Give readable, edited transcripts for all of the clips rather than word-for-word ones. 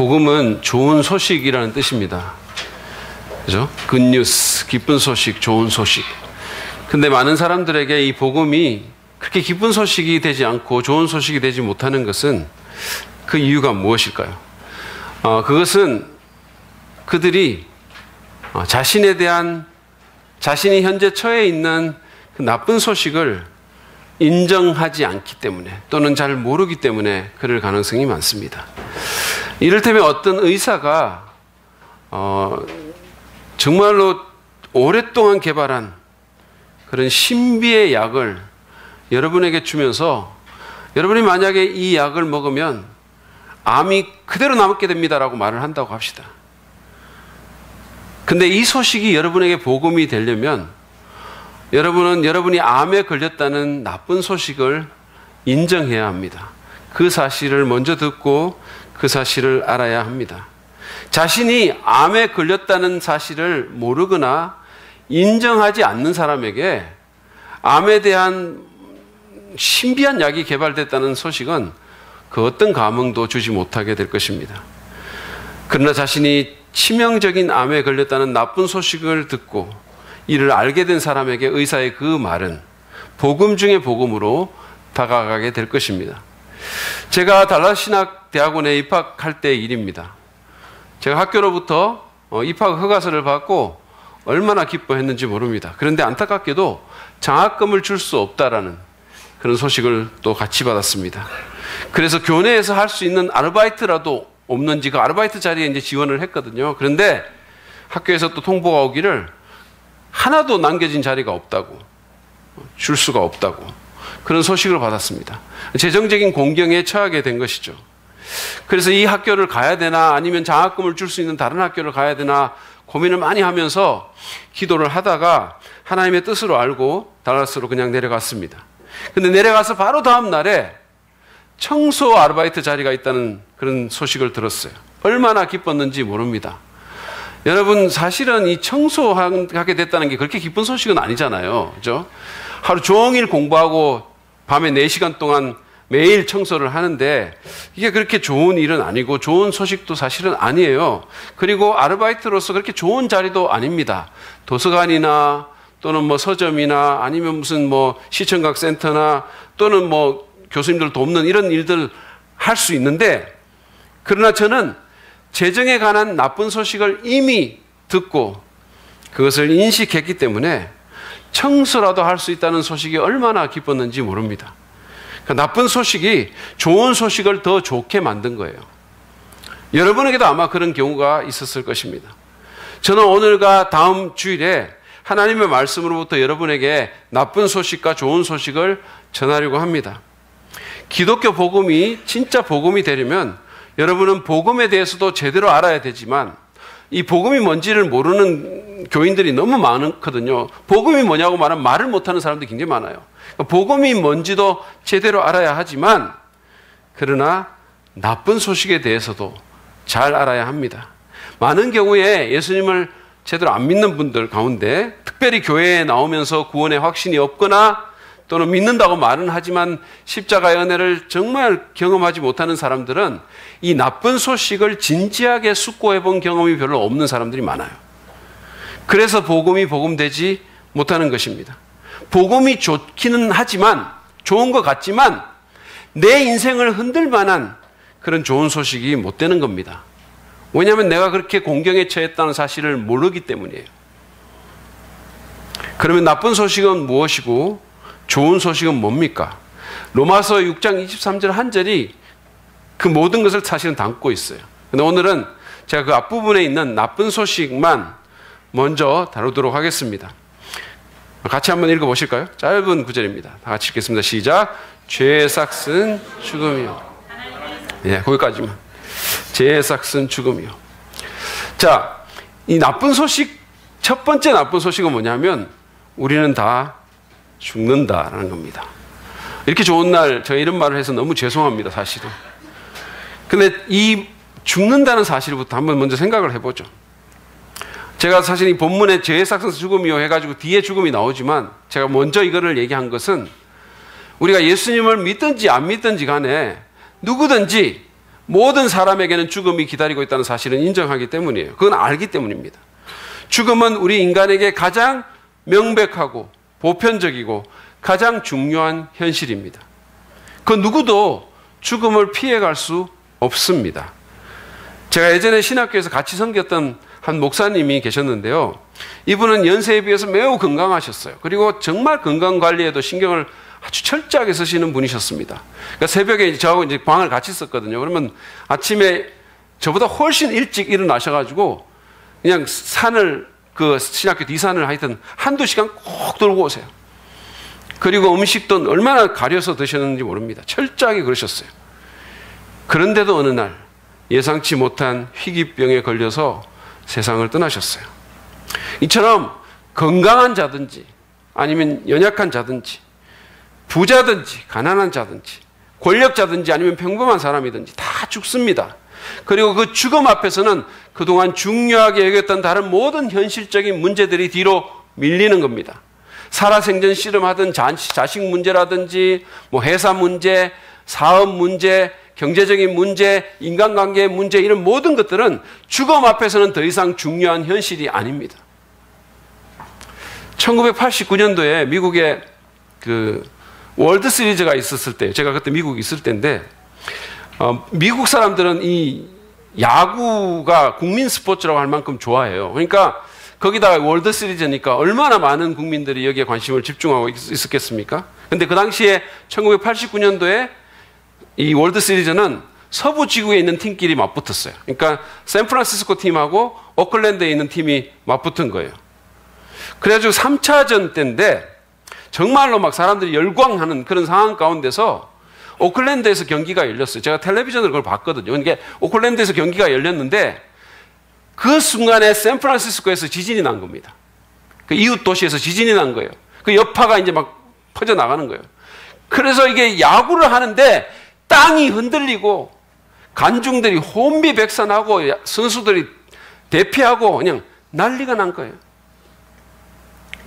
복음은 좋은 소식이라는 뜻입니다. 그죠? 굿뉴스, 기쁜 소식, 좋은 소식. 근데 많은 사람들에게 이 복음이 그렇게 기쁜 소식이 되지 않고 좋은 소식이 되지 못하는 것은 그 이유가 무엇일까요? 그것은 그들이 자신에 대한 자신이 현재 처해 있는 그 나쁜 소식을 인정하지 않기 때문에 또는 잘 모르기 때문에 그럴 가능성이 많습니다. 이를테면 어떤 의사가 정말로 오랫동안 개발한 그런 신비의 약을 여러분에게 주면서 여러분이 만약에 이 약을 먹으면 암이 그대로 남게 됩니다라고 말을 한다고 합시다. 근데 이 소식이 여러분에게 복음이 되려면 여러분은 여러분이 암에 걸렸다는 나쁜 소식을 인정해야 합니다. 그 사실을 먼저 듣고 그 사실을 알아야 합니다. 자신이 암에 걸렸다는 사실을 모르거나 인정하지 않는 사람에게 암에 대한 신비한 약이 개발됐다는 소식은 그 어떤 감흥도 주지 못하게 될 것입니다. 그러나 자신이 치명적인 암에 걸렸다는 나쁜 소식을 듣고 이를 알게 된 사람에게 의사의 그 말은 복음 중의 복음으로 다가가게 될 것입니다. 제가 달라스신학대학원에 입학할 때의 일입니다. 제가 학교로부터 입학 허가서를 받고 얼마나 기뻐했는지 모릅니다. 그런데 안타깝게도 장학금을 줄 수 없다라는 그런 소식을 또 같이 받았습니다. 그래서 교내에서 할 수 있는 아르바이트라도 없는지 그 아르바이트 자리에 이제 지원을 했거든요. 그런데 학교에서 또 통보가 오기를 하나도 남겨진 자리가 없다고, 줄 수가 없다고 그런 소식을 받았습니다. 재정적인 공경에 처하게 된 것이죠. 그래서 이 학교를 가야 되나 아니면 장학금을 줄 수 있는 다른 학교를 가야 되나 고민을 많이 하면서 기도를 하다가 하나님의 뜻으로 알고 달라스로 그냥 내려갔습니다. 근데 내려가서 바로 다음 날에 청소 아르바이트 자리가 있다는 그런 소식을 들었어요. 얼마나 기뻤는지 모릅니다. 여러분 사실은 이 청소하게 됐다는 게 그렇게 기쁜 소식은 아니잖아요. 그죠? 하루 종일 공부하고 밤에 4시간 동안 매일 청소를 하는데 이게 그렇게 좋은 일은 아니고 좋은 소식도 사실은 아니에요. 그리고 아르바이트로서 그렇게 좋은 자리도 아닙니다. 도서관이나 또는 뭐 서점이나 아니면 무슨 뭐 시청각 센터나 또는 뭐 교수님들 돕는 이런 일들 할 수 있는데 그러나 저는 재정에 관한 나쁜 소식을 이미 듣고 그것을 인식했기 때문에 청소라도 할 수 있다는 소식이 얼마나 기뻤는지 모릅니다. 그러니까 나쁜 소식이 좋은 소식을 더 좋게 만든 거예요. 여러분에게도 아마 그런 경우가 있었을 것입니다. 저는 오늘과 다음 주일에 하나님의 말씀으로부터 여러분에게 나쁜 소식과 좋은 소식을 전하려고 합니다. 기독교 복음이 진짜 복음이 되려면 여러분은 복음에 대해서도 제대로 알아야 되지만 이 복음이 뭔지를 모르는 교인들이 너무 많거든요. 복음이 뭐냐고 말하면 말을 못하는 사람들이 굉장히 많아요. 복음이 뭔지도 제대로 알아야 하지만 그러나 나쁜 소식에 대해서도 잘 알아야 합니다. 많은 경우에 예수님을 제대로 안 믿는 분들 가운데 특별히 교회에 나오면서 구원의 확신이 없거나 또는 믿는다고 말은 하지만 십자가의 은혜를 정말 경험하지 못하는 사람들은 이 나쁜 소식을 진지하게 숙고해 본 경험이 별로 없는 사람들이 많아요. 그래서 복음이 복음되지 못하는 것입니다. 복음이 좋기는 하지만 좋은 것 같지만 내 인생을 흔들 만한 그런 좋은 소식이 못 되는 겁니다. 왜냐하면 내가 그렇게 공경에 처했다는 사실을 모르기 때문이에요. 그러면 나쁜 소식은 무엇이고 좋은 소식은 뭡니까? 로마서 6장 23절 한 절이 그 모든 것을 사실은 담고 있어요. 근데 오늘은 제가 그 앞부분에 있는 나쁜 소식만 먼저 다루도록 하겠습니다. 같이 한번 읽어보실까요? 짧은 구절입니다. 다 같이 읽겠습니다. 시작. 죄의 삭은 죽음이요. 예, 거기까지만. 죄의 삭은 죽음이요. 자, 이 나쁜 소식, 첫 번째 나쁜 소식은 뭐냐면 우리는 다 죽는다라는 겁니다. 이렇게 좋은 날 제가 이런 말을 해서 너무 죄송합니다, 사실은. 근데 이 죽는다는 사실부터 한번 먼저 생각을 해보죠. 제가 사실 이 본문에 죄의 삭은 죽음이요 해가지고 뒤에 죽음이 나오지만 제가 먼저 이거를 얘기한 것은 우리가 예수님을 믿든지 안 믿든지 간에 누구든지 모든 사람에게는 죽음이 기다리고 있다는 사실은 인정하기 때문이에요. 그건 알기 때문입니다. 죽음은 우리 인간에게 가장 명백하고 보편적이고 가장 중요한 현실입니다. 그 누구도 죽음을 피해갈 수 없습니다. 제가 예전에 신학교에서 같이 섬겼던 한 목사님이 계셨는데요. 이분은 연세에 비해서 매우 건강하셨어요. 그리고 정말 건강관리에도 신경을 아주 철저하게 쓰시는 분이셨습니다. 그러니까 새벽에 저하고 이제 방을 같이 썼거든요. 그러면 아침에 저보다 훨씬 일찍 일어나셔가지고 그냥 산을, 그 신학교 뒷산을 하여튼 한두 시간 꼭 돌고 오세요. 그리고 음식도 얼마나 가려서 드셨는지 모릅니다. 철저하게 그러셨어요. 그런데도 어느 날 예상치 못한 희귀병에 걸려서 세상을 떠나셨어요. 이처럼 건강한 자든지 아니면 연약한 자든지 부자든지 가난한 자든지 권력자든지 아니면 평범한 사람이든지 다 죽습니다. 그리고 그 죽음 앞에서는 그동안 중요하게 여겼던 다른 모든 현실적인 문제들이 뒤로 밀리는 겁니다. 살아생전 씨름하던 자식 문제라든지 뭐 회사 문제, 사업 문제, 경제적인 문제, 인간관계의 문제, 이런 모든 것들은 죽음 앞에서는 더 이상 중요한 현실이 아닙니다. 1989년도에 미국에 그 월드 시리즈가 있었을 때, 제가 그때 미국에 있을 때인데, 미국 사람들은 이 야구가 국민 스포츠라고 할 만큼 좋아해요. 그러니까 거기다가 월드 시리즈니까 얼마나 많은 국민들이 여기에 관심을 집중하고 있었겠습니까? 근데 그 당시에 1989년도에 이 월드 시리즈는 서부 지구에 있는 팀끼리 맞붙었어요. 그러니까 샌프란시스코 팀하고 오클랜드에 있는 팀이 맞붙은 거예요. 그래가지고 3차전 때인데 정말로 막 사람들이 열광하는 그런 상황 가운데서 오클랜드에서 경기가 열렸어요. 제가 텔레비전으로 그걸 봤거든요. 그러니까 오클랜드에서 경기가 열렸는데 그 순간에 샌프란시스코에서 지진이 난 겁니다. 그 이웃 도시에서 지진이 난 거예요. 그 여파가 이제 막 퍼져나가는 거예요. 그래서 이게 야구를 하는데 땅이 흔들리고 관중들이 혼비백산하고 선수들이 대피하고 그냥 난리가 난 거예요.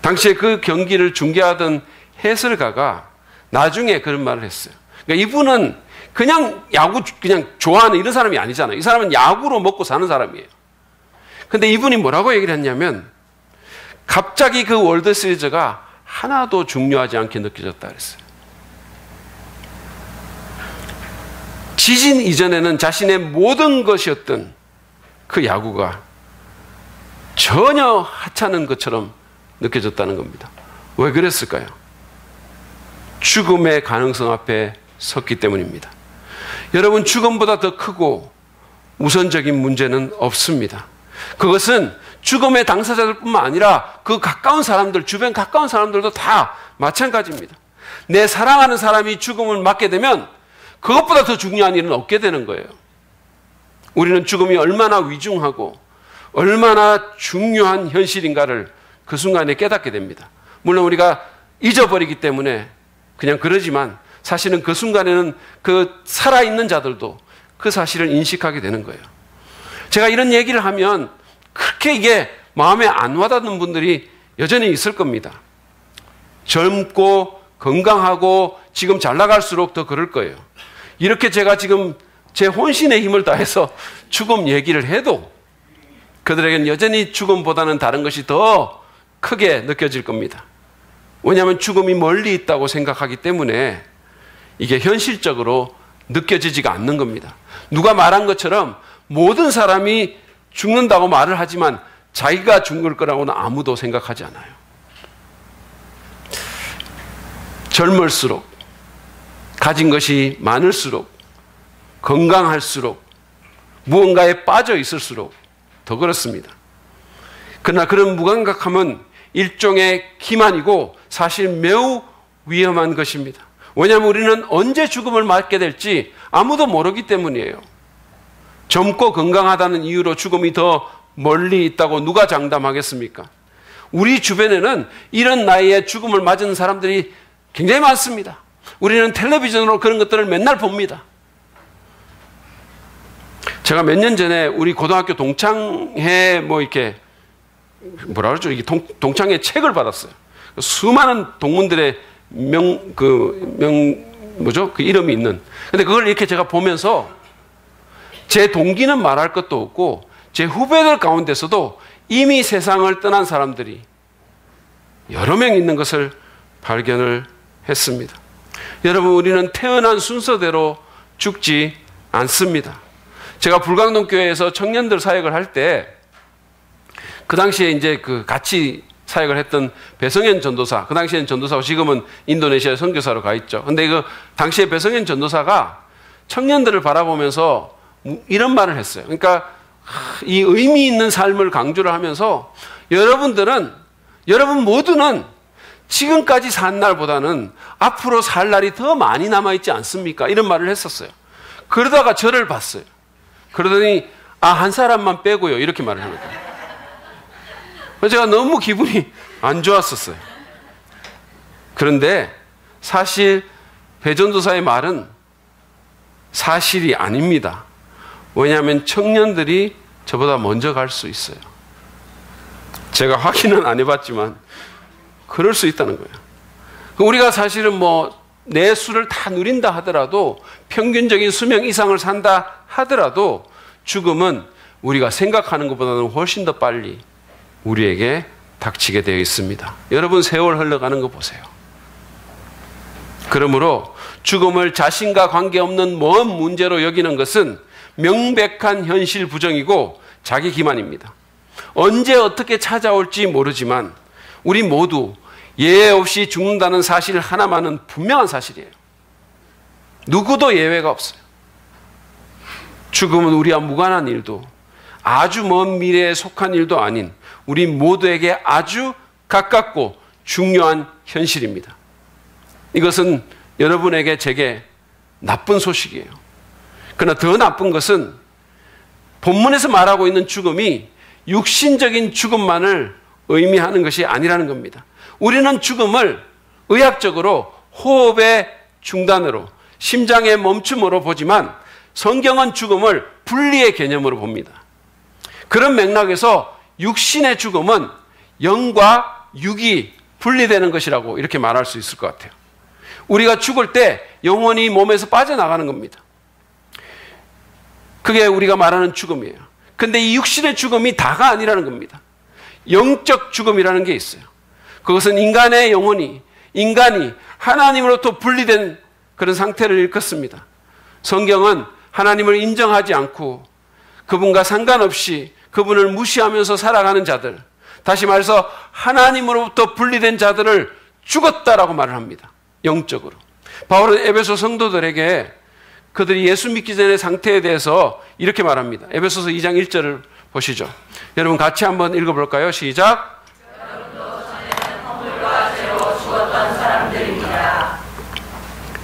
당시에 그 경기를 중계하던 해설가가 나중에 그런 말을 했어요. 그러니까 이분은 그냥 야구 그냥 좋아하는 이런 사람이 아니잖아요. 이 사람은 야구로 먹고 사는 사람이에요. 근데 이분이 뭐라고 얘기를 했냐면 갑자기 그 월드 시리즈가 하나도 중요하지 않게 느껴졌다 그랬어요. 지진 이전에는 자신의 모든 것이었던 그 야구가 전혀 하찮은 것처럼 느껴졌다는 겁니다. 왜 그랬을까요? 죽음의 가능성 앞에 섰기 때문입니다. 여러분, 죽음보다 더 크고 우선적인 문제는 없습니다. 그것은 죽음의 당사자들뿐만 아니라 그 가까운 사람들, 주변 가까운 사람들도 다 마찬가지입니다. 내 사랑하는 사람이 죽음을 맞게 되면 그것보다 더 중요한 일은 없게 되는 거예요. 우리는 죽음이 얼마나 위중하고 얼마나 중요한 현실인가를 그 순간에 깨닫게 됩니다. 물론 우리가 잊어버리기 때문에 그냥 그러지만 사실은 그 순간에는 그 살아있는 자들도 그 사실을 인식하게 되는 거예요. 제가 이런 얘기를 하면 그렇게 이게 마음에 안 와닿는 분들이 여전히 있을 겁니다. 젊고 건강하고 지금 잘 나갈수록 더 그럴 거예요. 이렇게 제가 지금 제 혼신의 힘을 다해서 죽음 얘기를 해도 그들에게는 여전히 죽음보다는 다른 것이 더 크게 느껴질 겁니다. 왜냐하면 죽음이 멀리 있다고 생각하기 때문에 이게 현실적으로 느껴지지가 않는 겁니다. 누가 말한 것처럼 모든 사람이 죽는다고 말을 하지만 자기가 죽을 거라고는 아무도 생각하지 않아요. 젊을수록, 가진 것이 많을수록, 건강할수록, 무언가에 빠져 있을수록 더 그렇습니다. 그러나 그런 무감각함은 일종의 기만이고 사실 매우 위험한 것입니다. 왜냐하면 우리는 언제 죽음을 맞게 될지 아무도 모르기 때문이에요. 젊고 건강하다는 이유로 죽음이 더 멀리 있다고 누가 장담하겠습니까? 우리 주변에는 이런 나이에 죽음을 맞은 사람들이 굉장히 많습니다. 우리는 텔레비전으로 그런 것들을 맨날 봅니다. 제가 몇 년 전에 우리 고등학교 동창회 뭐 이렇게 뭐라 그러죠? 이게 동창회 책을 받았어요. 수많은 동문들의 그 이름이 있는. 근데 그걸 이렇게 제가 보면서 제 동기는 말할 것도 없고 제 후배들 가운데서도 이미 세상을 떠난 사람들이 여러 명 있는 것을 발견을 했습니다. 여러분, 우리는 태어난 순서대로 죽지 않습니다. 제가 불광동 교회에서 청년들 사역을 할 때 그 당시에 이제 같이 사역을 했던 배성현 전도사, 그 당시에는 전도사고 지금은 인도네시아 선교사로 가 있죠. 근데 당시에 배성현 전도사가 청년들을 바라보면서 이런 말을 했어요. 그러니까 이 의미 있는 삶을 강조를 하면서 여러분 모두는 지금까지 산 날보다는 앞으로 살 날이 더 많이 남아있지 않습니까? 이런 말을 했었어요. 그러다가 저를 봤어요. 그러더니 한 사람만 빼고요, 이렇게 말을 하는 거예요. 제가 너무 기분이 안 좋았었어요. 그런데 사실 배 전도사의 말은 사실이 아닙니다. 왜냐하면 청년들이 저보다 먼저 갈 수 있어요. 제가 확인은 안 해봤지만 그럴 수 있다는 거예요. 우리가 사실은 내 수를 다 누린다 하더라도, 평균적인 수명 이상을 산다 하더라도 죽음은 우리가 생각하는 것보다는 훨씬 더 빨리 우리에게 닥치게 되어 있습니다. 여러분, 세월 흘러가는 거 보세요. 그러므로 죽음을 자신과 관계없는 먼 문제로 여기는 것은 명백한 현실 부정이고 자기 기만입니다. 언제 어떻게 찾아올지 모르지만 우리 모두 예외 없이 죽는다는 사실 하나만은 분명한 사실이에요. 누구도 예외가 없어요. 죽음은 우리와 무관한 일도, 아주 먼 미래에 속한 일도 아닌 우리 모두에게 아주 가깝고 중요한 현실입니다. 이것은 여러분에게 제게 나쁜 소식이에요. 그러나 더 나쁜 것은 본문에서 말하고 있는 죽음이 육신적인 죽음만을 의미하는 것이 아니라는 겁니다. 우리는 죽음을 의학적으로 호흡의 중단으로, 심장의 멈춤으로 보지만 성경은 죽음을 분리의 개념으로 봅니다. 그런 맥락에서 육신의 죽음은 영과 육이 분리되는 것이라고 이렇게 말할 수 있을 것 같아요. 우리가 죽을 때 영혼이 몸에서 빠져나가는 겁니다. 그게 우리가 말하는 죽음이에요. 근데 이 육신의 죽음이 다가 아니라는 겁니다. 영적 죽음이라는 게 있어요. 그것은 인간의 영혼이, 인간이 하나님으로부터 분리된 그런 상태를 일컫습니다. 성경은 하나님을 인정하지 않고 그분과 상관없이 그분을 무시하면서 살아가는 자들, 다시 말해서 하나님으로부터 분리된 자들을 죽었다라고 말을 합니다. 영적으로. 바울은 에베소 성도들에게 그들이 예수 믿기 전의 상태에 대해서 이렇게 말합니다. 에베소서 2장 1절을 보시죠. 여러분 같이 한번 읽어볼까요? 시작.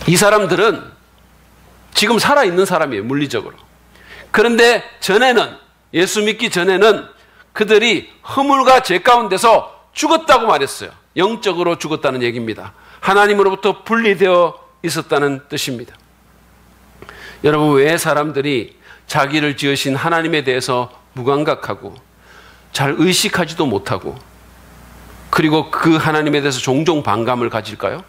이 사람들은 지금 살아있는 사람이에요, 물리적으로. 그런데 전에는, 예수 믿기 전에는 그들이 허물과 죄 가운데서 죽었다고 말했어요. 영적으로 죽었다는 얘기입니다. 하나님으로부터 분리되어 있었다는 뜻입니다. 여러분, 왜 사람들이 자기를 지으신 하나님에 대해서 무감각하고 잘 의식하지도 못하고 그리고 그 하나님에 대해서 종종 반감을 가질까요?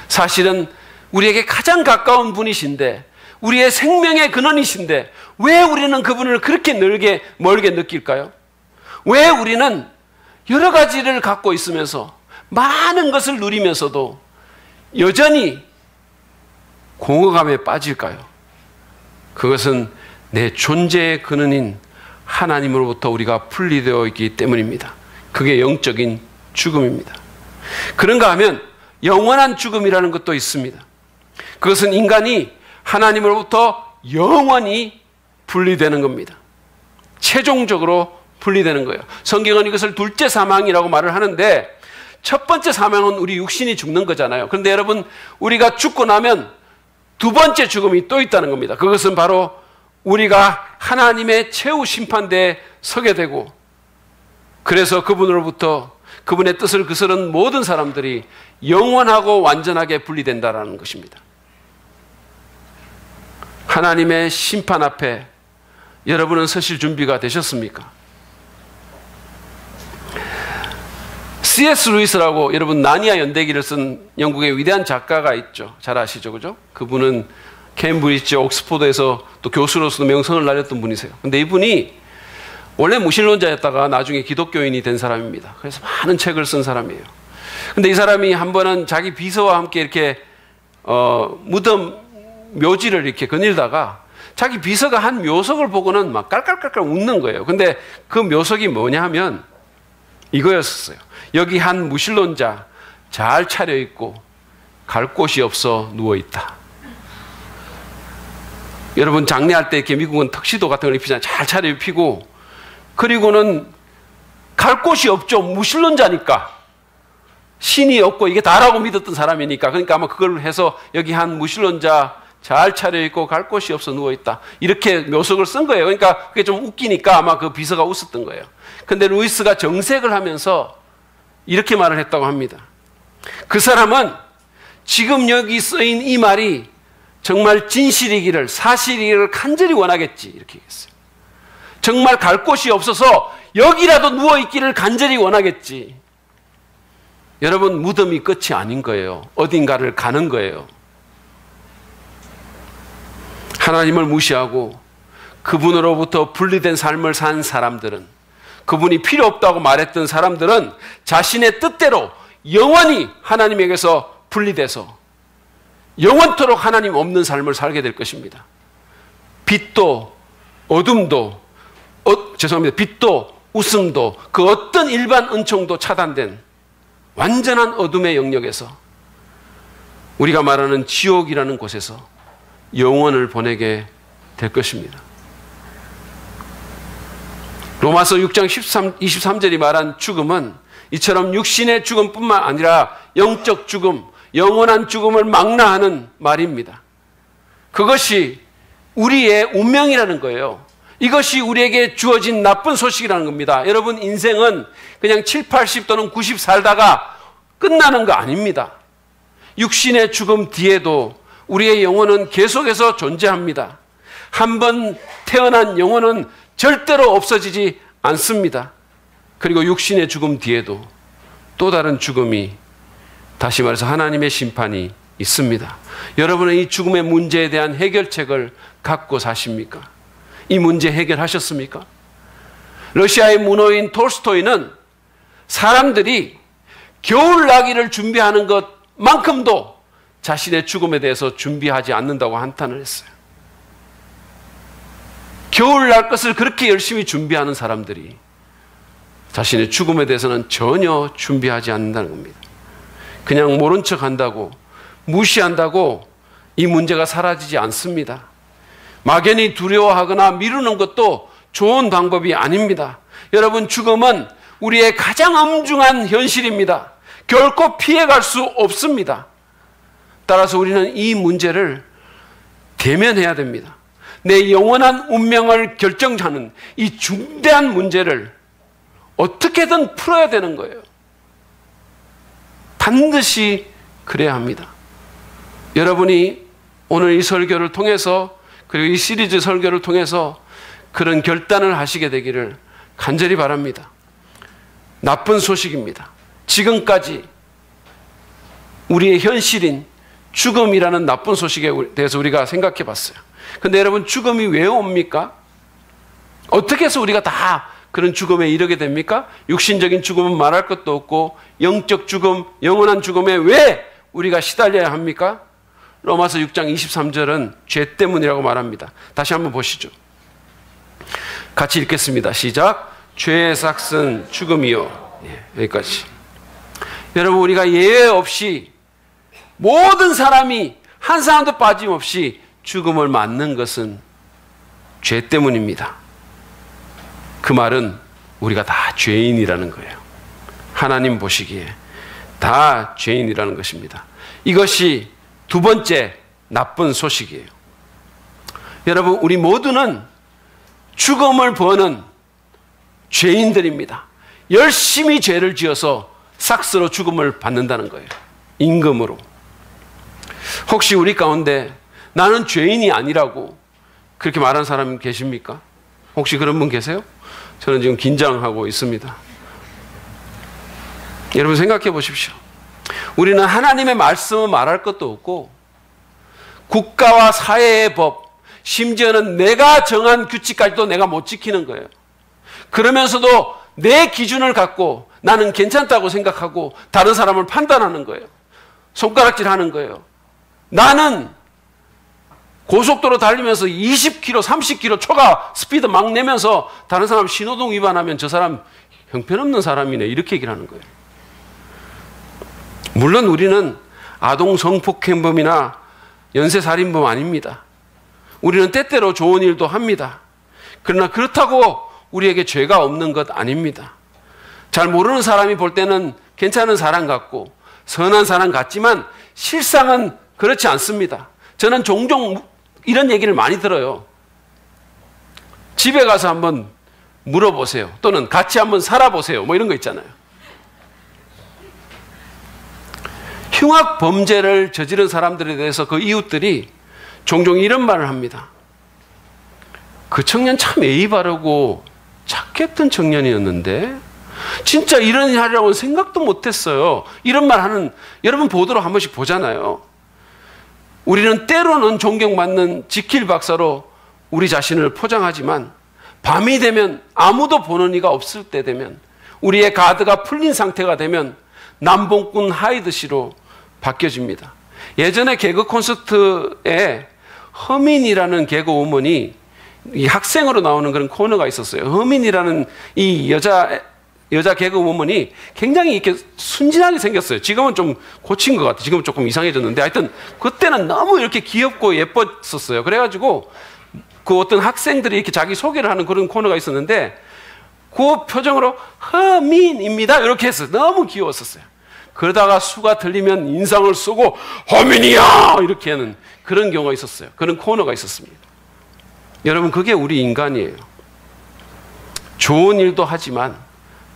사실은 우리에게 가장 가까운 분이신데, 우리의 생명의 근원이신데 왜 우리는 그분을 그렇게 멀게 느낄까요? 왜 우리는 여러 가지를 갖고 있으면서 많은 것을 누리면서도 여전히 공허감에 빠질까요? 그것은 내 존재의 근원인 하나님으로부터 우리가 분리되어 있기 때문입니다. 그게 영적인 죽음입니다. 그런가 하면 영원한 죽음이라는 것도 있습니다. 그것은 인간이 하나님으로부터 영원히 분리되는 겁니다. 최종적으로 분리되는 거예요. 성경은 이것을 둘째 사망이라고 말을 하는데, 첫 번째 사망은 우리 육신이 죽는 거잖아요. 그런데 여러분, 우리가 죽고 나면 두 번째 죽음이 또 있다는 겁니다. 그것은 바로 우리가 하나님의 최후 심판대에 서게 되고, 그래서 그분으로부터 그분의 뜻을 거스른 모든 사람들이 영원하고 완전하게 분리된다는 것입니다. 하나님의 심판 앞에 여러분은 서실 준비가 되셨습니까? C.S. 루이스라고, 여러분 나니아 연대기를 쓴 영국의 위대한 작가가 있죠. 잘 아시죠, 그죠? 그분은 케임브리지, 옥스포드에서 또 교수로서도 명성을 날렸던 분이세요. 근데 이분이 원래 무신론자였다가 나중에 기독교인이 된 사람입니다. 그래서 많은 책을 쓴 사람이에요. 근데 이 사람이 한 번은 자기 비서와 함께 이렇게 무덤 묘지를 이렇게 거닐다가 자기 비서가 한 묘석을 보고는 막 깔깔깔깔 웃는 거예요. 근데 그 묘석이 뭐냐 하면 이거였어요. 여기 한 무신론자 잘 차려입고 갈 곳이 없어 누워있다. 여러분 장례할 때 이렇게 미국은 턱시도 같은 걸 입히잖아요. 잘 차려입히고, 그리고는 갈 곳이 없죠. 무신론자니까. 신이 없고 이게 다라고 믿었던 사람이니까. 그러니까 아마 그걸 해서 여기 한 무신론자 잘 차려입고 갈 곳이 없어 누워있다. 이렇게 묘석을 쓴 거예요. 그러니까 그게 좀 웃기니까 아마 그 비서가 웃었던 거예요. 근데 루이스가 정색을 하면서 이렇게 말을 했다고 합니다. 그 사람은 지금 여기 쓰인 이 말이 정말 진실이기를, 사실이기를 간절히 원하겠지. 이렇게 얘기했어요. 정말 갈 곳이 없어서 여기라도 누워있기를 간절히 원하겠지. 여러분, 무덤이 끝이 아닌 거예요. 어딘가를 가는 거예요. 하나님을 무시하고 그분으로부터 분리된 삶을 산 사람들은, 그분이 필요 없다고 말했던 사람들은 자신의 뜻대로 영원히 하나님에게서 분리돼서 영원토록 하나님 없는 삶을 살게 될 것입니다. 빛도 어둠도, 빛도 웃음도, 그 어떤 일반 은총도 차단된 완전한 어둠의 영역에서, 우리가 말하는 지옥이라는 곳에서 영원을 보내게 될 것입니다. 로마서 6장 23절이 말한 죽음은 이처럼 육신의 죽음뿐만 아니라 영적 죽음, 영원한 죽음을 망라하는 말입니다. 그것이 우리의 운명이라는 거예요. 이것이 우리에게 주어진 나쁜 소식이라는 겁니다. 여러분, 인생은 그냥 7, 80 또는 90 살다가 끝나는 거 아닙니다. 육신의 죽음 뒤에도 우리의 영혼은 계속해서 존재합니다. 한번 태어난 영혼은 절대로 없어지지 않습니다. 그리고 육신의 죽음 뒤에도 또 다른 죽음이, 다시 말해서 하나님의 심판이 있습니다. 여러분은 이 죽음의 문제에 대한 해결책을 갖고 사십니까? 이 문제 해결하셨습니까? 러시아의 문호인 톨스토이는 사람들이 겨울 나기를 준비하는 것만큼도 자신의 죽음에 대해서 준비하지 않는다고 한탄을 했어요. 겨울 날 것을 그렇게 열심히 준비하는 사람들이 자신의 죽음에 대해서는 전혀 준비하지 않는다는 겁니다. 그냥 모른 척 한다고, 무시한다고 이 문제가 사라지지 않습니다. 막연히 두려워하거나 미루는 것도 좋은 방법이 아닙니다. 여러분, 죽음은 우리의 가장 엄중한 현실입니다. 결코 피해갈 수 없습니다. 따라서 우리는 이 문제를 대면해야 됩니다. 내 영원한 운명을 결정하는 이 중대한 문제를 어떻게든 풀어야 되는 거예요. 반드시 그래야 합니다. 여러분이 오늘 이 설교를 통해서, 그리고 이 시리즈 설교를 통해서 그런 결단을 하시게 되기를 간절히 바랍니다. 나쁜 소식입니다. 지금까지 우리의 현실인 죽음이라는 나쁜 소식에 대해서 우리가 생각해 봤어요. 근데 여러분, 죽음이 왜 옵니까? 어떻게 해서 우리가 다 그런 죽음에 이르게 됩니까? 육신적인 죽음은 말할 것도 없고 영적 죽음, 영원한 죽음에 왜 우리가 시달려야 합니까? 로마서 6장 23절은 죄 때문이라고 말합니다. 다시 한번 보시죠. 같이 읽겠습니다. 시작. 죄의 삭은 죽음이요. 여기까지. 여러분, 우리가 예외 없이 모든 사람이 한 사람도 빠짐없이 죽음을 맞는 것은 죄 때문입니다. 그 말은 우리가 다 죄인이라는 거예요. 하나님 보시기에 다 죄인이라는 것입니다. 이것이 두 번째 나쁜 소식이에요. 여러분, 우리 모두는 죽음을 버는 죄인들입니다. 열심히 죄를 지어서 삭스로 죽음을 받는다는 거예요. 임금으로. 혹시 우리 가운데 나는 죄인이 아니라고 그렇게 말하는 사람 계십니까? 혹시 그런 분 계세요? 저는 지금 긴장하고 있습니다. 여러분, 생각해 보십시오. 우리는 하나님의 말씀을 말할 것도 없고 국가와 사회의 법, 심지어는 내가 정한 규칙까지도 내가 못 지키는 거예요. 그러면서도 내 기준을 갖고 나는 괜찮다고 생각하고 다른 사람을 판단하는 거예요. 손가락질 하는 거예요. 나는 고속도로 달리면서 20km, 30km 초과 스피드 막 내면서 다른 사람 신호등 위반하면 저 사람 형편없는 사람이네, 이렇게 얘기를 하는 거예요. 물론 우리는 아동 성폭행범이나 연쇄살인범 아닙니다. 우리는 때때로 좋은 일도 합니다. 그러나 그렇다고 우리에게 죄가 없는 것 아닙니다. 잘 모르는 사람이 볼 때는 괜찮은 사람 같고 선한 사람 같지만 실상은 그렇지 않습니다. 저는 종종 이런 얘기를 많이 들어요. 집에 가서 한번 물어보세요. 또는 같이 한번 살아보세요. 뭐 이런 거 있잖아요. 흉악 범죄를 저지른 사람들에 대해서 그 이웃들이 종종 이런 말을 합니다. 그 청년 참 예의 바르고 착했던 청년이었는데 진짜 이런 일 하려고 생각도 못했어요. 이런 말 하는, 여러분 보도록 한 번씩 보잖아요. 우리는 때로는 존경받는 지킬 박사로 우리 자신을 포장하지만 밤이 되면 아무도 보는 이가 없을 때 되면 우리의 가드가 풀린 상태가 되면 남봉꾼 하이드씨로 바뀌어집니다. 예전에 개그 콘서트에 허민이라는 개그우먼이 이 학생으로 나오는 그런 코너가 있었어요. 허민이라는 이 여자 개그우먼이 굉장히 이렇게 순진하게 생겼어요. 지금은 좀 고친 것 같아요. 지금은 조금 이상해졌는데 하여튼 그때는 너무 이렇게 귀엽고 예뻤었어요. 그래가지고 그 어떤 학생들이 이렇게 자기 소개를 하는 그런 코너가 있었는데 그 표정으로 허민입니다 이렇게 했어요. 너무 귀여웠었어요. 그러다가 수가 틀리면 인상을 쓰고 허민이야 이렇게 하는 그런 경우가 있었어요. 그런 코너가 있었습니다. 여러분, 그게 우리 인간이에요. 좋은 일도 하지만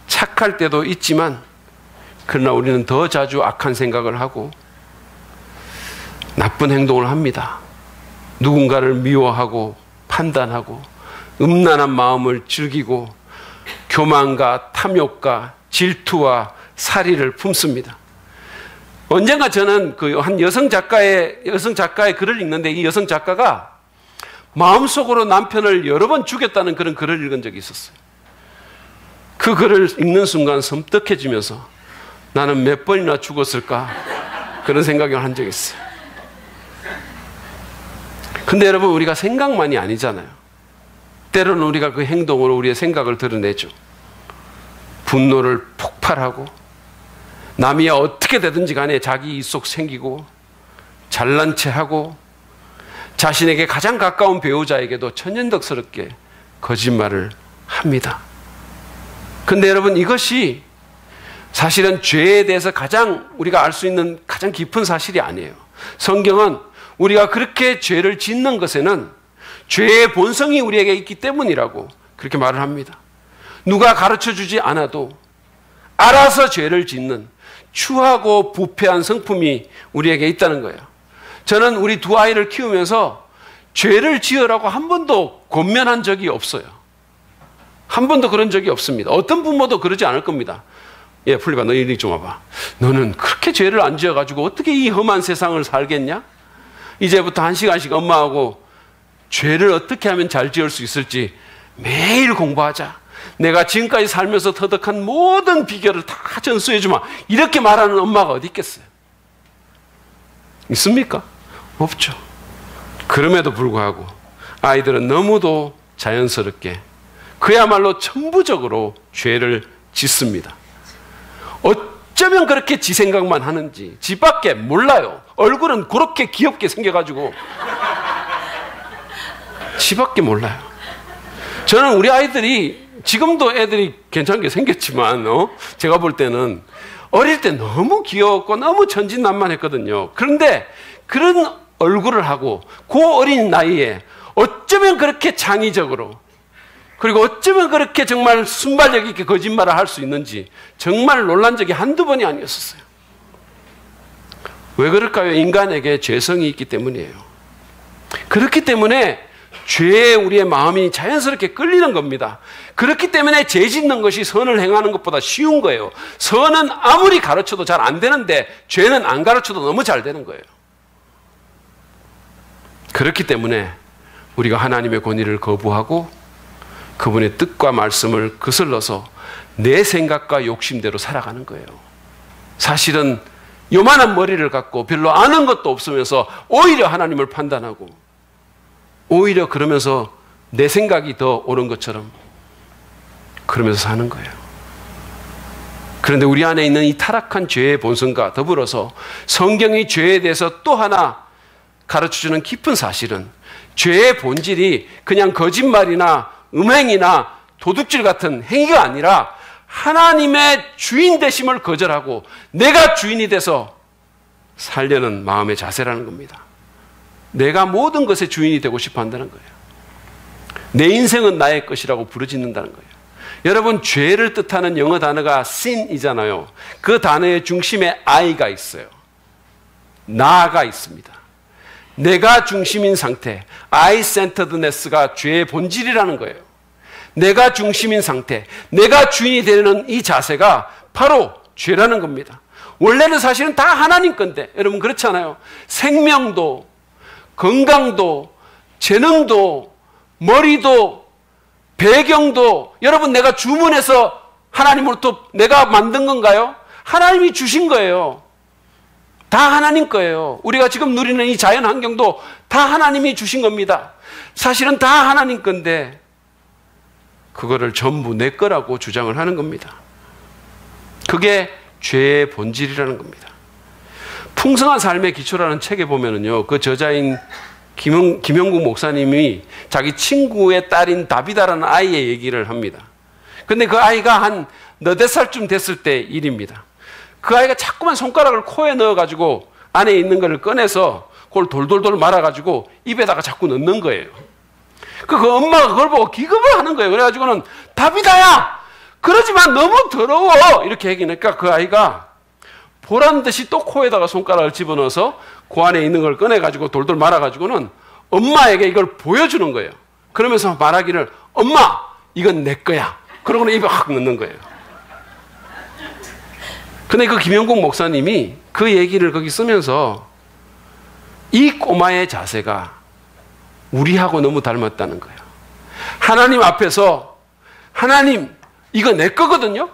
착할 때도 있지만 그러나 우리는 더 자주 악한 생각을 하고 나쁜 행동을 합니다. 누군가를 미워하고 판단하고 음란한 마음을 즐기고 교만과 탐욕과 질투와 사리를 품습니다. 언젠가 저는 그 한 여성 작가의 글을 읽는데 이 여성 작가가 마음속으로 남편을 여러 번 죽였다는 그런 글을 읽은 적이 있었어요. 그 글을 읽는 순간 섬뜩해지면서 나는 몇 번이나 죽었을까 그런 생각을 한 적이 있어요. 근데 여러분, 우리가 생각만이 아니잖아요. 때로는 우리가 그 행동으로 우리의 생각을 드러내죠. 분노를 폭발하고 남이야 어떻게 되든지 간에 자기 입속 생기고 잘난 체하고 자신에게 가장 가까운 배우자에게도 천연덕스럽게 거짓말을 합니다. 근데 여러분, 이것이 사실은 죄에 대해서 가장 우리가 알 수 있는 가장 깊은 사실이 아니에요. 성경은 우리가 그렇게 죄를 짓는 것에는 죄의 본성이 우리에게 있기 때문이라고 그렇게 말을 합니다. 누가 가르쳐 주지 않아도 알아서 죄를 짓는 추하고 부패한 성품이 우리에게 있다는 거예요. 저는 우리 두 아이를 키우면서 죄를 지으라고 한 번도 권면한 적이 없어요. 한 번도 그런 적이 없습니다. 어떤 부모도 그러지 않을 겁니다. 예, 풀리바, 너 이리 좀 와봐. 너는 그렇게 죄를 안 지어가지고 어떻게 이 험한 세상을 살겠냐? 이제부터 1시간씩 엄마하고 죄를 어떻게 하면 잘 지을 수 있을지 매일 공부하자. 내가 지금까지 살면서 터득한 모든 비결을 다 전수해주마. 이렇게 말하는 엄마가 어디 있겠어요? 있습니까? 없죠. 그럼에도 불구하고 아이들은 너무도 자연스럽게 그야말로 천부적으로 죄를 짓습니다. 어쩌면 그렇게 지 생각만 하는지 지밖에 몰라요. 얼굴은 그렇게 귀엽게 생겨가지고 지밖에 몰라요. 저는 우리 아이들이 지금도 애들이 괜찮게 생겼지만 제가 볼 때는 어릴 때 너무 귀여웠고 너무 천진난만했거든요. 그런데 그런 얼굴을 하고 그 어린 나이에 어쩌면 그렇게 창의적으로 그리고 어쩌면 그렇게 정말 순발력 있게 거짓말을 할 수 있는지 정말 놀란 적이 한두 번이 아니었었어요. 왜 그럴까요? 인간에게 죄성이 있기 때문이에요. 그렇기 때문에 죄에 우리의 마음이 자연스럽게 끌리는 겁니다. 그렇기 때문에 죄 짓는 것이 선을 행하는 것보다 쉬운 거예요. 선은 아무리 가르쳐도 잘 안 되는데 죄는 안 가르쳐도 너무 잘 되는 거예요. 그렇기 때문에 우리가 하나님의 권위를 거부하고 그분의 뜻과 말씀을 거슬러서 내 생각과 욕심대로 살아가는 거예요. 사실은 요만한 머리를 갖고 별로 아는 것도 없으면서 오히려 하나님을 판단하고 오히려 그러면서 내 생각이 더 옳은 것처럼 그러면서 사는 거예요. 그런데 우리 안에 있는 이 타락한 죄의 본성과 더불어서 성경이 죄에 대해서 또 하나 가르쳐주는 깊은 사실은 죄의 본질이 그냥 거짓말이나 음행이나 도둑질 같은 행위가 아니라 하나님의 주인 되심을 거절하고 내가 주인이 돼서 살려는 마음의 자세라는 겁니다. 내가 모든 것의 주인이 되고 싶어 한다는 거예요. 내 인생은 나의 것이라고 부르짖는다는 거예요. 여러분, 죄를 뜻하는 영어 단어가 sin이잖아요. 그 단어의 중심에 I가 있어요. 나가 있습니다. 내가 중심인 상태, I-centeredness가 죄의 본질이라는 거예요. 내가 중심인 상태, 내가 주인이 되는 이 자세가 바로 죄라는 겁니다. 원래는 사실은 다 하나님 건데, 여러분 그렇잖아요. 생명도, 건강도, 재능도, 머리도, 배경도, 여러분 내가 주문해서 하나님으로부터 내가 만든 건가요? 하나님이 주신 거예요. 다 하나님 거예요. 우리가 지금 누리는 이 자연 환경도 다 하나님이 주신 겁니다. 사실은 다 하나님 건데 그거를 전부 내 거라고 주장을 하는 겁니다. 그게 죄의 본질이라는 겁니다. 풍성한 삶의 기초라는 책에 보면은요, 그 저자인 김영국 목사님이 자기 친구의 딸인 다비다라는 아이의 얘기를 합니다. 근데 그 아이가 한 4-5살쯤 됐을 때 일입니다. 그 아이가 자꾸만 손가락을 코에 넣어가지고 안에 있는 거를 꺼내서 그걸 돌돌돌 말아가지고 입에다가 자꾸 넣는 거예요. 그 엄마가 그걸 보고 기겁을 하는 거예요. 그래가지고는 다비다야! 그러지만 너무 더러워! 이렇게 얘기하니까 그 아이가 보란 듯이 또 코에다가 손가락을 집어넣어서 그 안에 있는 걸 꺼내가지고 돌돌 말아가지고는 엄마에게 이걸 보여주는 거예요. 그러면서 말하기를, 엄마! 이건 내 거야. 그러고는 입에 확 넣는 거예요. 근데 그 김영국 목사님이 그 얘기를 거기 쓰면서 이 꼬마의 자세가 우리하고 너무 닮았다는 거예요. 하나님 앞에서 하나님 이거 내 거거든요.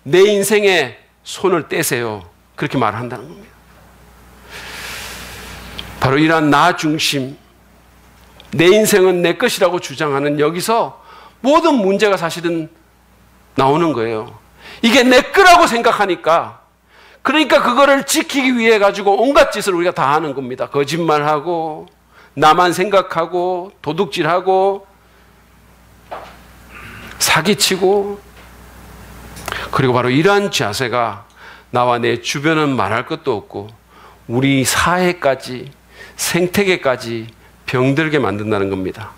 내 인생에 손을 떼세요. 그렇게 말한다는 겁니다. 바로 이러한 나 중심, 내 인생은 내 것이라고 주장하는 여기서 모든 문제가 사실은 나오는 거예요. 이게 내 거라고 생각하니까, 그러니까 그거를 지키기 위해 가지고 온갖 짓을 우리가 다 하는 겁니다. 거짓말하고 나만 생각하고 도둑질하고 사기치고. 그리고 바로 이러한 자세가 나와 내 주변은 말할 것도 없고 우리 사회까지 생태계까지 병들게 만든다는 겁니다.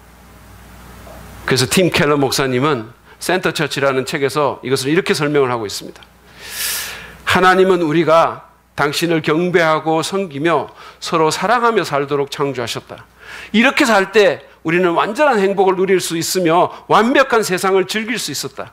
그래서 팀 켈러 목사님은 센터 처치라는 책에서 이것을 이렇게 설명을 하고 있습니다. 하나님은 우리가 당신을 경배하고 섬기며 서로 사랑하며 살도록 창조하셨다. 이렇게 살 때 우리는 완전한 행복을 누릴 수 있으며 완벽한 세상을 즐길 수 있었다.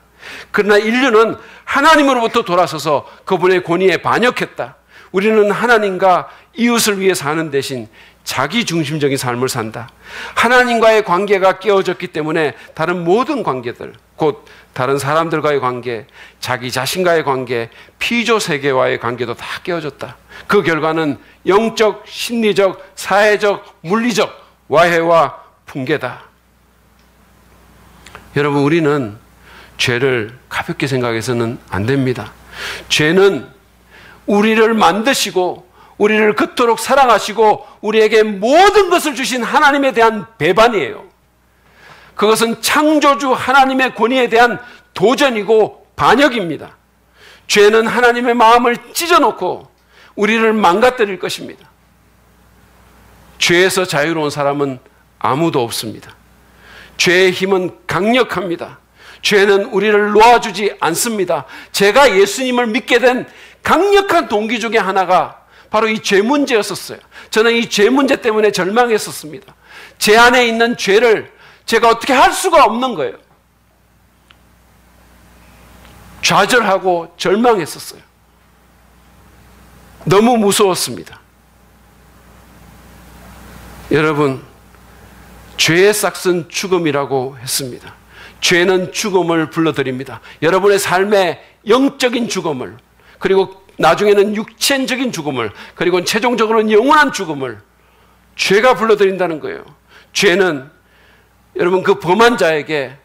그러나 인류는 하나님으로부터 돌아서서 그분의 권위에 반역했다. 우리는 하나님과 이웃을 위해 사는 대신 자기 중심적인 삶을 산다. 하나님과의 관계가 깨어졌기 때문에 다른 모든 관계들, 곧 다른 사람들과의 관계, 자기 자신과의 관계, 피조 세계와의 관계도 다 깨어졌다. 그 결과는 영적, 심리적, 사회적, 물리적 와해와 붕괴다. 여러분, 우리는 죄를 가볍게 생각해서는 안 됩니다. 죄는 우리를 만드시고 우리를 그토록 사랑하시고 우리에게 모든 것을 주신 하나님에 대한 배반이에요. 그것은 창조주 하나님의 권위에 대한 도전이고 반역입니다. 죄는 하나님의 마음을 찢어놓고 우리를 망가뜨릴 것입니다. 죄에서 자유로운 사람은 아무도 없습니다. 죄의 힘은 강력합니다. 죄는 우리를 놓아주지 않습니다. 제가 예수님을 믿게 된 강력한 동기 중에 하나가 바로 이 죄 문제였었어요. 저는 이 죄 문제 때문에 절망했었습니다. 제 안에 있는 죄를 제가 어떻게 할 수가 없는 거예요. 좌절하고 절망했었어요. 너무 무서웠습니다. 여러분, 죄의 싹은 죽음이라고 했습니다. 죄는 죽음을 불러들입니다. 여러분의 삶의 영적인 죽음을, 그리고 나중에는 육체적인 죽음을, 그리고 최종적으로는 영원한 죽음을 죄가 불러들인다는 거예요. 죄는 여러분 그 범한 자에게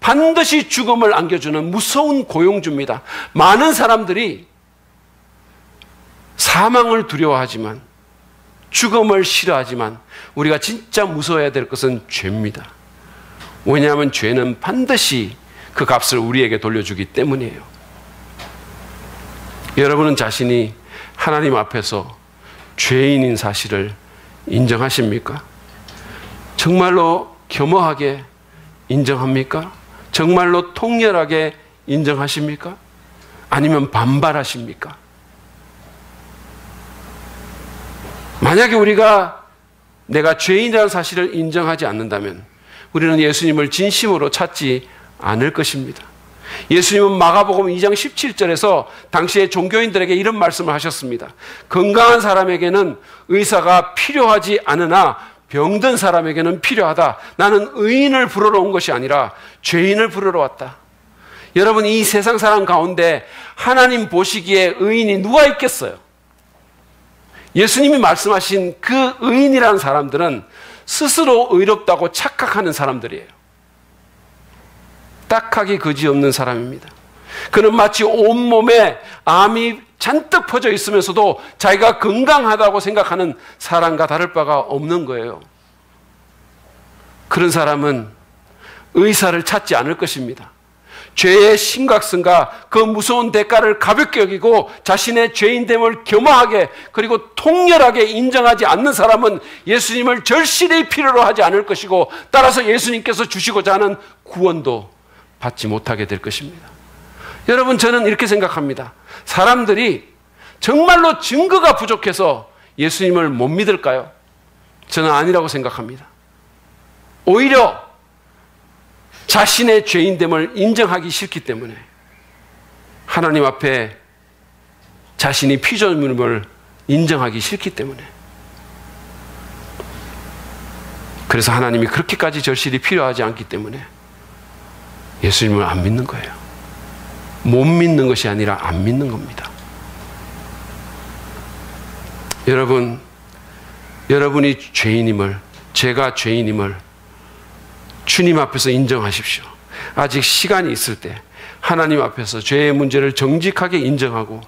반드시 죽음을 안겨주는 무서운 고용주입니다. 많은 사람들이 사망을 두려워하지만, 죽음을 싫어하지만, 우리가 진짜 무서워해야 될 것은 죄입니다. 왜냐하면 죄는 반드시 그 값을 우리에게 돌려주기 때문이에요. 여러분은 자신이 하나님 앞에서 죄인인 사실을 인정하십니까? 정말로 겸허하게 인정합니까? 정말로 통렬하게 인정하십니까? 아니면 반발하십니까? 만약에 우리가 내가 죄인이라는 사실을 인정하지 않는다면 우리는 예수님을 진심으로 찾지 않을 것입니다. 예수님은 마가복음 2장 17절에서 당시의 종교인들에게 이런 말씀을 하셨습니다. 건강한 사람에게는 의사가 필요하지 않으나 병든 사람에게는 필요하다. 나는 의인을 부르러 온 것이 아니라 죄인을 부르러 왔다. 여러분, 이 세상 사람 가운데 하나님 보시기에 의인이 누가 있겠어요? 예수님이 말씀하신 그 의인이라는 사람들은 스스로 의롭다고 착각하는 사람들이에요. 딱하기 그지없는 사람입니다. 그는 마치 온몸에 암이 잔뜩 퍼져 있으면서도 자기가 건강하다고 생각하는 사람과 다를 바가 없는 거예요. 그런 사람은 의사를 찾지 않을 것입니다. 죄의 심각성과 그 무서운 대가를 가볍게 여기고 자신의 죄인됨을 겸허하게 그리고 통렬하게 인정하지 않는 사람은 예수님을 절실히 필요로 하지 않을 것이고, 따라서 예수님께서 주시고자 하는 구원도 받지 못하게 될 것입니다. 여러분, 저는 이렇게 생각합니다. 사람들이 정말로 증거가 부족해서 예수님을 못 믿을까요? 저는 아니라고 생각합니다. 오히려 자신의 죄인됨을 인정하기 싫기 때문에, 하나님 앞에 자신이 피조물임을 인정하기 싫기 때문에, 그래서 하나님이 그렇게까지 절실히 필요하지 않기 때문에 예수님을 안 믿는 거예요. 못 믿는 것이 아니라 안 믿는 겁니다. 여러분이 죄인임을, 제가 죄인임을 주님 앞에서 인정하십시오. 아직 시간이 있을 때 하나님 앞에서 죄의 문제를 정직하게 인정하고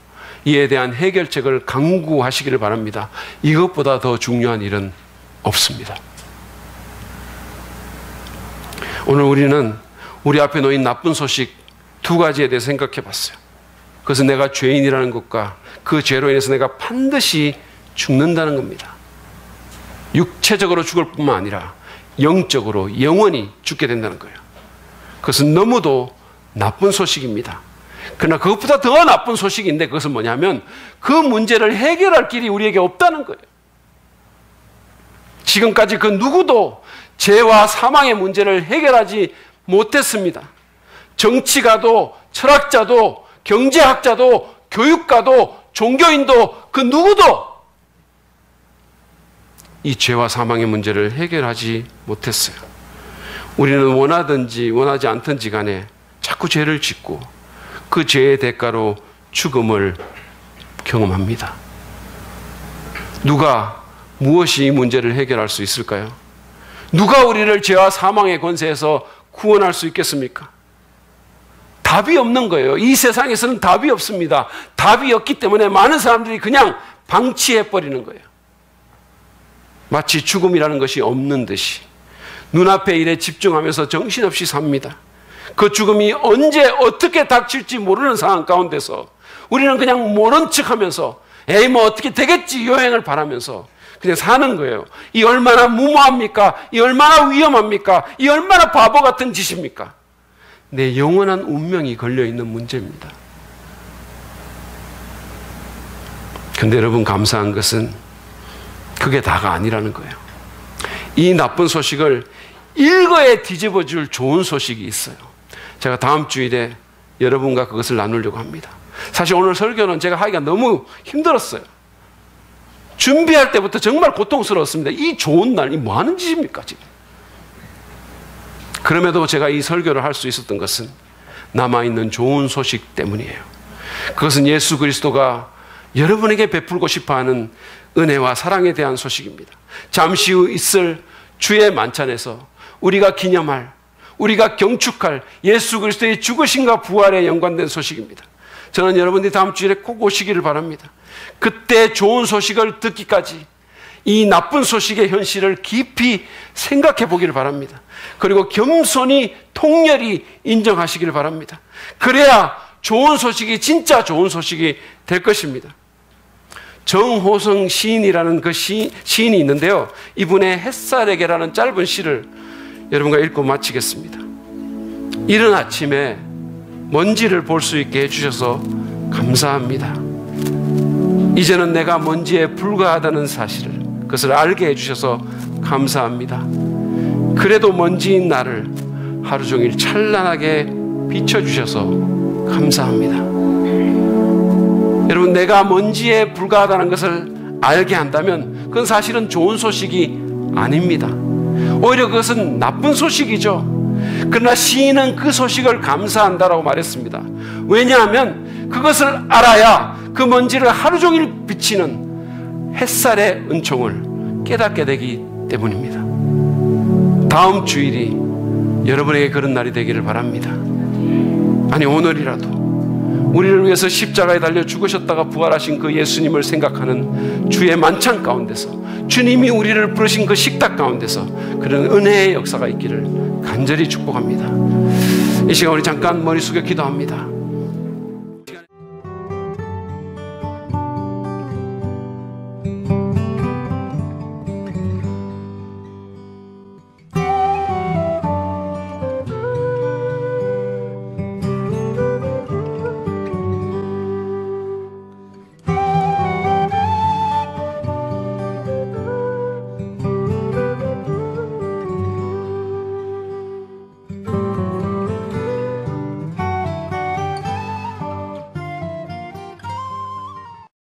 이에 대한 해결책을 강구하시기를 바랍니다. 이것보다 더 중요한 일은 없습니다. 오늘 우리는 우리 앞에 놓인 나쁜 소식 두 가지에 대해서 생각해 봤어요. 그것은 내가 죄인이라는 것과 그 죄로 인해서 내가 반드시 죽는다는 겁니다. 육체적으로 죽을 뿐만 아니라 영적으로 영원히 죽게 된다는 거예요. 그것은 너무도 나쁜 소식입니다. 그러나 그것보다 더 나쁜 소식인데, 그것은 뭐냐면 그 문제를 해결할 길이 우리에게 없다는 거예요. 지금까지 그 누구도 죄와 사망의 문제를 해결하지 못했습니다. 정치가도 철학자도 경제학자도 교육가도 종교인도 그 누구도 이 죄와 사망의 문제를 해결하지 못했어요. 우리는 원하든지 원하지 않든지 간에 자꾸 죄를 짓고 그 죄의 대가로 죽음을 경험합니다. 누가 무엇이 이 문제를 해결할 수 있을까요? 누가 우리를 죄와 사망의 권세에서 구원할 수 있겠습니까? 답이 없는 거예요. 이 세상에서는 답이 없습니다. 답이 없기 때문에 많은 사람들이 그냥 방치해버리는 거예요. 마치 죽음이라는 것이 없는 듯이 눈앞의 일에 집중하면서 정신없이 삽니다. 그 죽음이 언제 어떻게 닥칠지 모르는 상황 가운데서 우리는 그냥 모른 척하면서 에이 뭐 어떻게 되겠지 여행을 바라면서 그냥 사는 거예요. 이 얼마나 무모합니까? 이 얼마나 위험합니까? 이 얼마나 바보 같은 짓입니까? 내 영원한 운명이 걸려있는 문제입니다. 그런데 여러분, 감사한 것은 그게 다가 아니라는 거예요. 이 나쁜 소식을 일거에 뒤집어 줄 좋은 소식이 있어요. 제가 다음 주일에 여러분과 그것을 나누려고 합니다. 사실 오늘 설교는 제가 하기가 너무 힘들었어요. 준비할 때부터 정말 고통스러웠습니다. 이 좋은 날, 이 뭐 하는 짓입니까, 지금? 그럼에도 제가 이 설교를 할 수 있었던 것은 남아있는 좋은 소식 때문이에요. 그것은 예수 그리스도가 여러분에게 베풀고 싶어하는 은혜와 사랑에 대한 소식입니다. 잠시 후 있을 주의 만찬에서 우리가 기념할, 우리가 경축할 예수 그리스도의 죽으심과 부활에 연관된 소식입니다. 저는 여러분들이 다음 주일에 꼭 오시기를 바랍니다. 그때 좋은 소식을 듣기까지 이 나쁜 소식의 현실을 깊이 생각해 보기를 바랍니다. 그리고 겸손히 통렬히 인정하시기를 바랍니다. 그래야 좋은 소식이 진짜 좋은 소식이 될 것입니다. 정호성 시인이라는 그 시인이 있는데요. 이분의 햇살에게라는 짧은 시를 여러분과 읽고 마치겠습니다. 이른 아침에 먼지를 볼 수 있게 해주셔서 감사합니다. 이제는 내가 먼지에 불과하다는 사실을, 그것을 알게 해주셔서 감사합니다. 그래도 먼지인 나를 하루 종일 찬란하게 비춰주셔서 감사합니다. 여러분, 내가 먼지에 불과하다는 것을 알게 한다면 그건 사실은 좋은 소식이 아닙니다. 오히려 그것은 나쁜 소식이죠. 그러나 시인은 그 소식을 감사한다라고 말했습니다. 왜냐하면 그것을 알아야 그 먼지를 하루 종일 비치는 햇살의 은총을 깨닫게 되기 때문입니다. 다음 주일이 여러분에게 그런 날이 되기를 바랍니다. 아니, 오늘이라도 우리를 위해서 십자가에 달려 죽으셨다가 부활하신 그 예수님을 생각하는 주의 만찬 가운데서, 주님이 우리를 부르신 그 식탁 가운데서 그런 은혜의 역사가 있기를 간절히 축복합니다. 이 시간 우리 잠깐 머리 숙여 기도합니다.